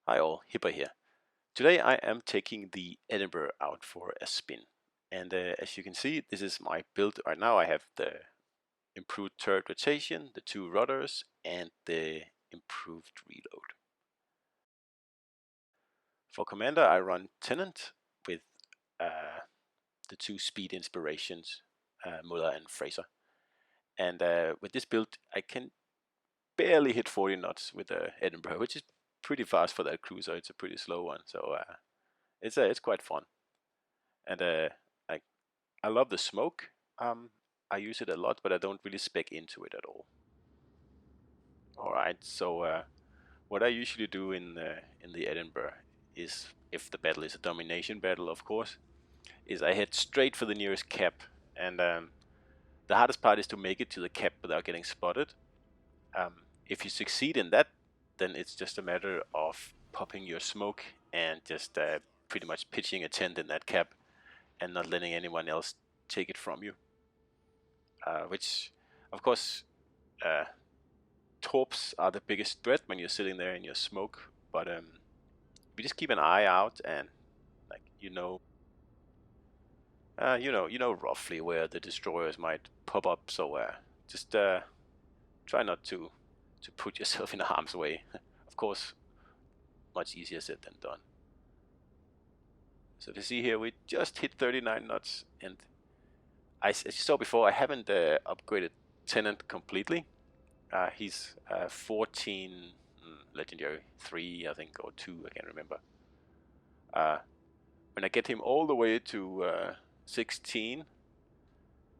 Hi all, Hipper here. Today I am taking the Edinburgh out for a spin. And as you can see, this is my build. Right now I have the improved turret rotation, the two rudders, and the improved reload. For commander I run Tenant with the two speed inspirations, Muller and Fraser. And with this build I can barely hit 40 knots with Edinburgh, which is pretty fast for that cruiser. It's a pretty slow one, so it's quite fun. And I I love the smoke. I use it a lot, but I don't really spec into it at all. All right, so what I usually do in the Edinburgh is, if the battle is a domination battle, of course, is I head straight for the nearest cap, and the hardest part is to make it to the cap without getting spotted. If you succeed in that, then it's just a matter of popping your smoke and just pretty much pitching a tent in that cap and not letting anyone else take it from you. Which, of course, torps are the biggest threat when you're sitting there in your smoke. But we just keep an eye out, and like you know roughly where the destroyers might pop up. So just try not to put yourself in harm's way. Of course, much easier said than done. So to see here, we just hit 39 knots, and as you saw before, I haven't upgraded Tenant completely. He's 14 legendary 3, I think, or 2, I can't remember. When I get him all the way to 16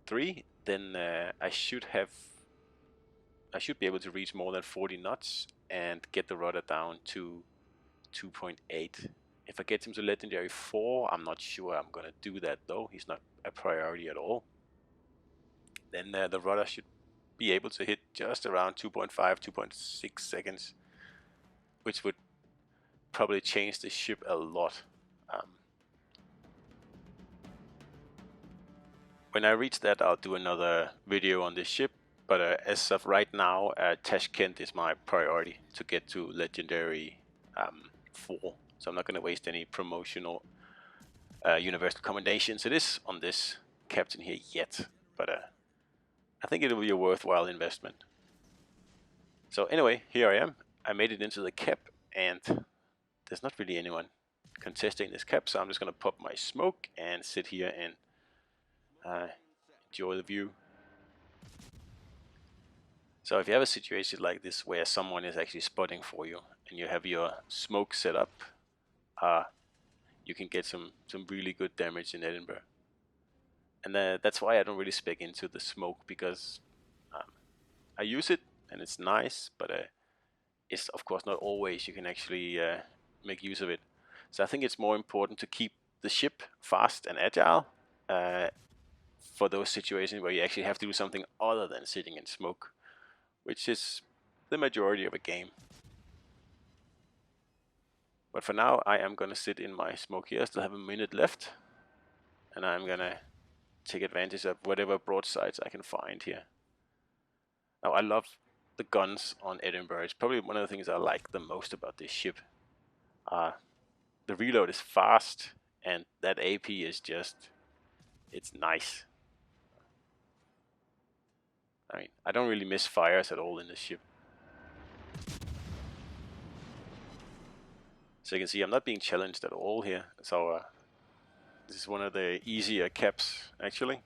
3, then I should be able to reach more than 40 knots and get the rudder down to 2.8. If I get him to legendary 4, I'm not sure I'm gonna do that though. He's not a priority at all. Then the rudder should be able to hit just around 2.5, 2.6 seconds, which would probably change the ship a lot. When I reach that, I'll do another video on this ship, but as of right now, Tashkent is my priority to get to legendary 4, so I'm not going to waste any promotional universal commendations. It is on this captain here yet, but I think it'll be a worthwhile investment. So anyway, here I am. I made it into the cap, and there's not really anyone contesting this cap, so I'm just going to pop my smoke and sit here and enjoy the view. So if you have a situation like this where someone is actually spotting for you and you have your smoke set up, you can get some really good damage in Edinburgh. And that's why I don't really spec into the smoke, because I use it and it's nice, but it's of course not always you can actually make use of it. So I think it's more important to keep the ship fast and agile for those situations where you actually have to do something other than sitting in smoke, which is the majority of a game. But for now, I am going to sit in my smoke here. I still have a minute left, and I'm going to take advantage of whatever broadsides I can find here. Now, I love the guns on Edinburgh. It's probably one of the things I like the most about this ship. The reload is fast, and that AP is just, it's nice. I mean, I don't really miss fires at all in this ship. So you can see I'm not being challenged at all here. So this is one of the easier caps, actually.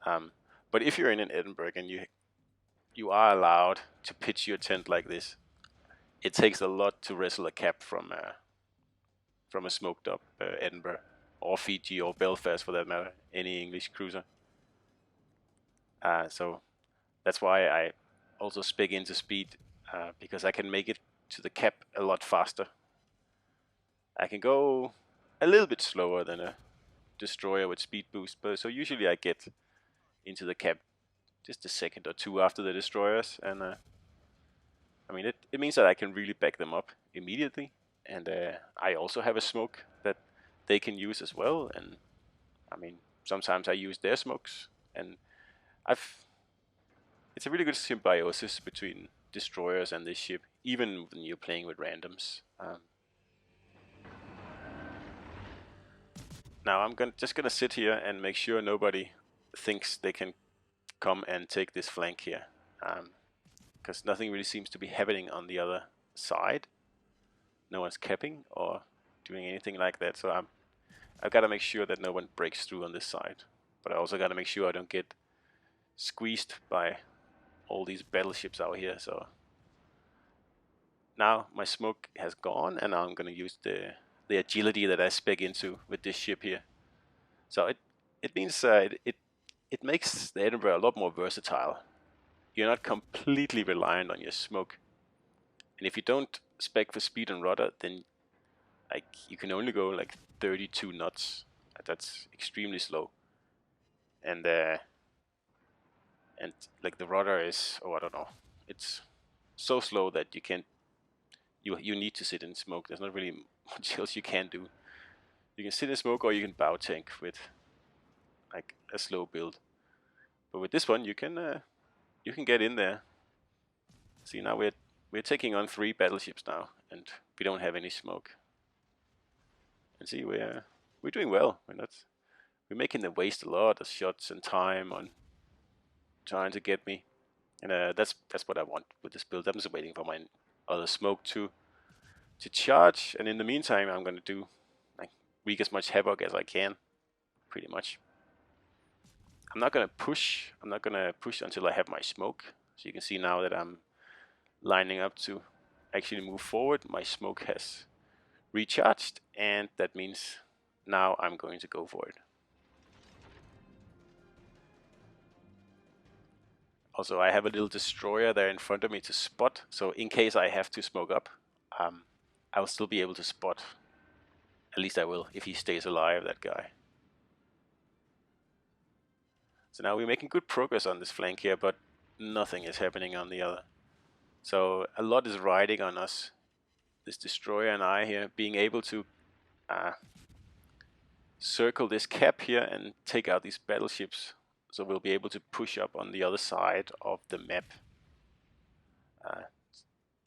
But if you're in an Edinburgh and you are allowed to pitch your tent like this, it takes a lot to wrestle a cap from a smoked up Edinburgh, or Fiji, or Belfast for that matter, any English cruiser. So that's why I also spec into speed, because I can make it to the cap a lot faster. I can go a little bit slower than a destroyer with speed boost, but so usually I get into the cap just a second or two after the destroyers, and I mean it means that I can really back them up immediately, and I also have a smoke that they can use as well, and I mean sometimes I use their smokes, and it's a really good symbiosis between destroyers and this ship, even when you're playing with randoms. Now I'm just gonna sit here and make sure nobody thinks they can come and take this flank here, because nothing really seems to be happening on the other side. No one's capping or doing anything like that, so I've got to make sure that no one breaks through on this side. But I also got to make sure I don't get squeezed by all these battleships out here. So now my smoke has gone, and now I'm going to use the agility that I spec into with this ship here. So it means it makes the Edinburgh a lot more versatile. You're not completely reliant on your smoke, and if you don't spec for speed and rudder, then like you can only go like 32 knots. That's extremely slow, and like the rudder is, oh, I don't know, it's so slow that you can't. You need to sit in smoke. There's not really much else you can do. You can sit in smoke or you can bow tank with like a slow build. But with this one, you can get in there. See, now we're taking on 3 battleships now, and we don't have any smoke. And see, we're doing well. We're making them waste a lot of shots and time on trying to get me, and that's what I want with this build. I'm just waiting for my other smoke to charge, and in the meantime, I'm gonna do like wreak as much havoc as I can, pretty much. I'm not gonna push until I have my smoke. So you can see now that I'm lining up to actually move forward. My smoke has recharged, and that means now I'm going to go for it. Also, I have a little destroyer there in front of me to spot, so in case I have to smoke up, I will still be able to spot. At least I will, if he stays alive, that guy. So now we're making good progress on this flank here, but nothing is happening on the other. So a lot is riding on us, this destroyer and I here, being able to circle this cap here and take out these battleships. So we'll be able to push up on the other side of the map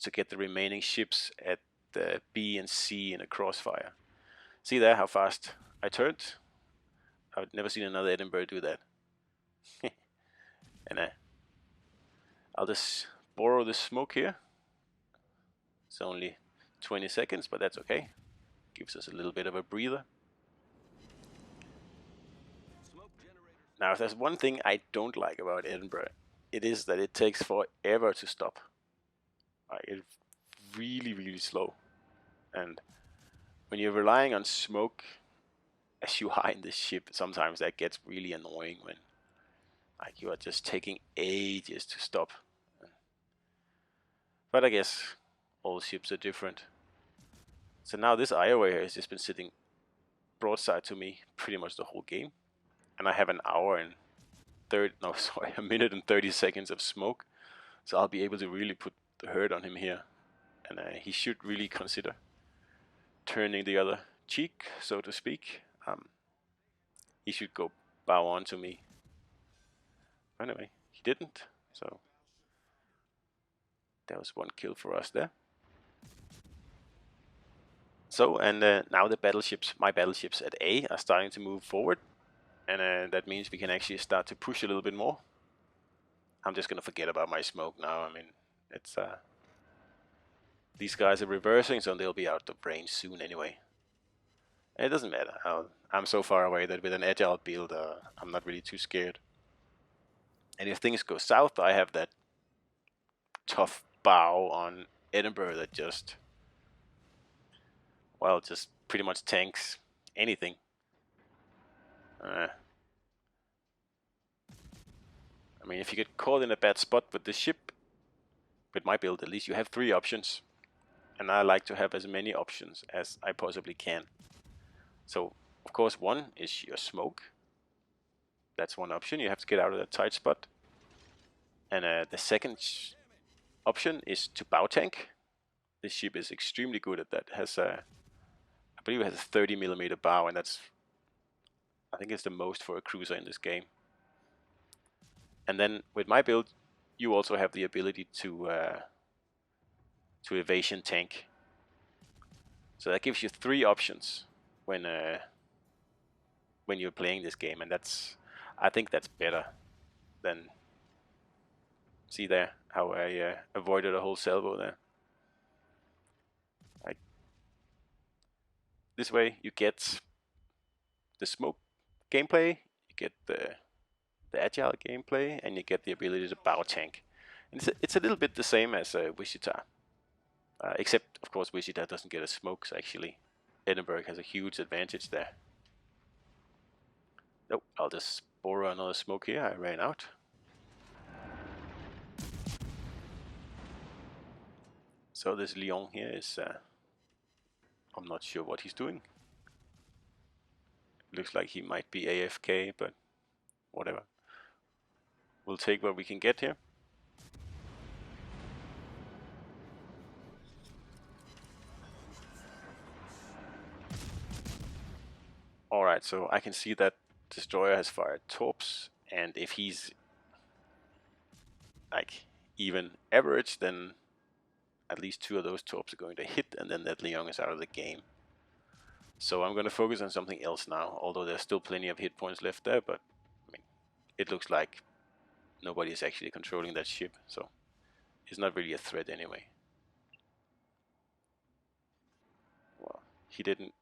to get the remaining ships at the B and C in a crossfire. See there how fast I turned? I've never seen another Edinburgh do that. And I'll just borrow the smoke here. It's only 20 seconds, but that's okay. Gives us a little bit of a breather. Now, if there's one thing I don't like about Edinburgh, it is that it takes forever to stop. It's really, really slow. And when you're relying on smoke as you are in this ship, sometimes that gets really annoying when like you are just taking ages to stop. But I guess all ships are different. So now this Iowa here has just been sitting broadside to me pretty much the whole game. And I have an hour and a minute and 30 seconds of smoke. So I'll be able to really put the hurt on him here. And he should really consider turning the other cheek, so to speak. He should go bow on to me. Anyway, he didn't. So that was 1 kill for us there. So, and now the battleships, my battleships at A, are starting to move forward. And that means we can actually start to push a little bit more. I'm just going to forget about my smoke now. I mean, it's these guys are reversing, so they'll be out of range soon anyway. And it doesn't matter. I'm so far away that with an agile build, I'm not really too scared. And if things go south, I have that tough bow on Edinburgh that just pretty much tanks anything. I mean, if you get caught in a bad spot with this ship, with my build at least, you have 3 options. And I like to have as many options as I possibly can. So, of course, one is your smoke. That's one option. You have to get out of that tight spot. And the second option is to bow tank. This ship is extremely good at that. It has I believe it has a 30mm bow, and I think it's the most for a cruiser in this game. And then with my build, you also have the ability to to evasion tank. So that gives you 3 options when you're playing this game, and I think that's better than, see there how I avoided a whole salvo there. Like this way you get the smoke gameplay, you get the agile gameplay, and you get the ability to bow tank. And it's a little bit the same as Wichita, except of course Wichita doesn't get a smoke, so actually Edinburgh has a huge advantage there. Nope, I'll just borrow another smoke here, I ran out. So this Leon here is, I'm not sure what he's doing. Looks like he might be AFK, but whatever. We'll take what we can get here. Alright, so I can see that Destroyer has fired torps, and if he's like even average, then at least 2 of those torps are going to hit, and then that Leon is out of the game. So I'm going to focus on something else now, although there's still plenty of hit points left there, but I mean, it looks like nobody is actually controlling that ship, so it's not really a threat anyway. Well, he didn't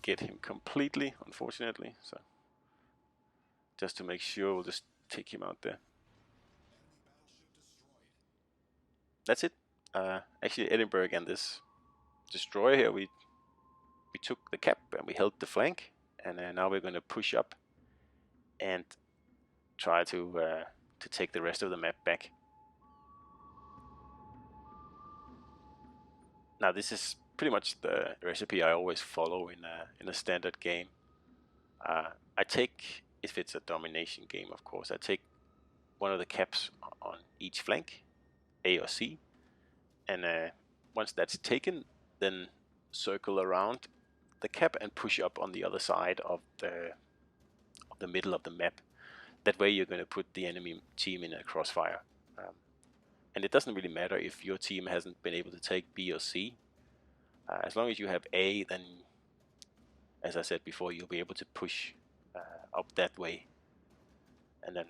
get him completely, unfortunately, so just to make sure, we'll just take him out there. That's it. Actually, Edinburgh and this Destroyer here, we took the cap and we held the flank, and now we're going to push up and try to take the rest of the map back. Now this is pretty much the recipe I always follow in a standard game. I take, if it's a domination game of course, I take one of the caps on each flank, A or C, and once that's taken, then circle around the cap and push up on the other side of the middle of the map. That way you're going to put the enemy team in a crossfire. And it doesn't really matter if your team hasn't been able to take B or C. As long as you have A, then, as I said before, you'll be able to push up that way. And then,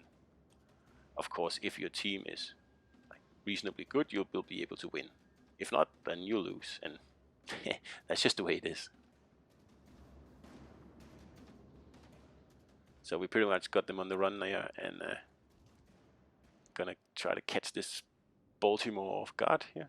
of course, if your team is reasonably good, you'll be able to win. If not, then you'll lose, and that's just the way it is. So we pretty much got them on the run there, and gonna try to catch this Baltimore off guard here.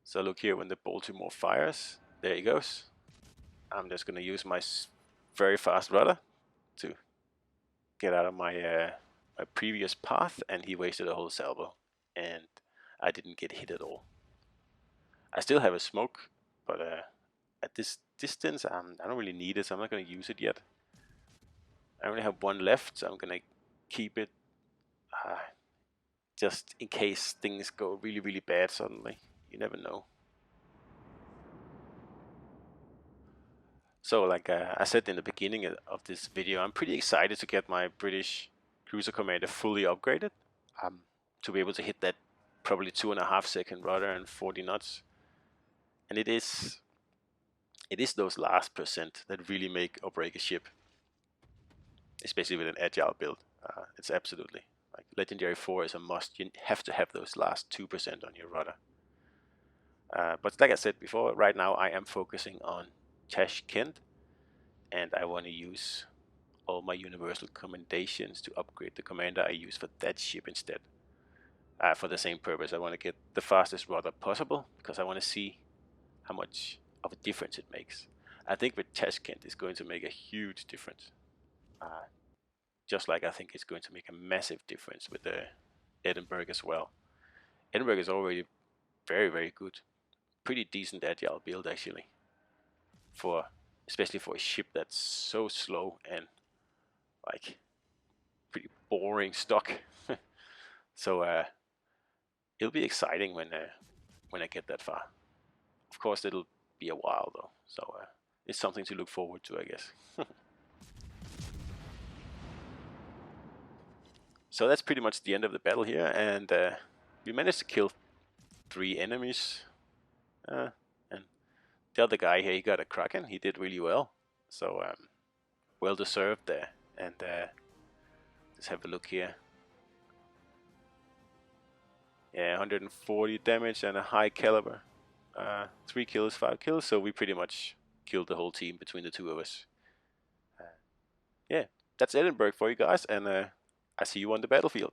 So look here, when the Baltimore fires, there he goes. I'm just gonna use my very fast rudder to get out of my my previous path, and he wasted a whole salvo, and I didn't get hit at all. I still have a smoke, but at this distance I don't really need it, so I'm not going to use it yet. I only have 1 left, so I'm going to keep it just in case things go really, really bad suddenly. You never know. So like I said in the beginning of this video, I'm pretty excited to get my British Cruiser Commander fully upgraded, to be able to hit that probably 2.5 second rudder and 40 knots. And it is those last percent that really make or break a ship, especially with an agile build. It's absolutely, like, Legendary 4 is a must. You have to have those last 2% on your rudder. But like I said before, right now I am focusing on Tashkent, and I want to use all my universal commendations to upgrade the commander I use for that ship instead. For the same purpose, I want to get the fastest rudder possible, because I want to see how much of a difference it makes. I think with Tashkent it's going to make a huge difference. Just like I think it's going to make a massive difference with the Edinburgh as well. Edinburgh is already very, very good. Pretty decent agile build actually, especially for a ship that's so slow and like pretty boring stock. So it'll be exciting when I get that far. Of course, it'll be a while though, so it's something to look forward to, I guess. So that's pretty much the end of the battle here, and we managed to kill 3 enemies. And the other guy here, he got a Kraken. He did really well, so well deserved there. And let's have a look here. Yeah, 140 damage and a high caliber. 3 kills, 5 kills, so we pretty much killed the whole team between the 2 of us. Yeah, that's Edinburgh for you guys, and I see you on the battlefield.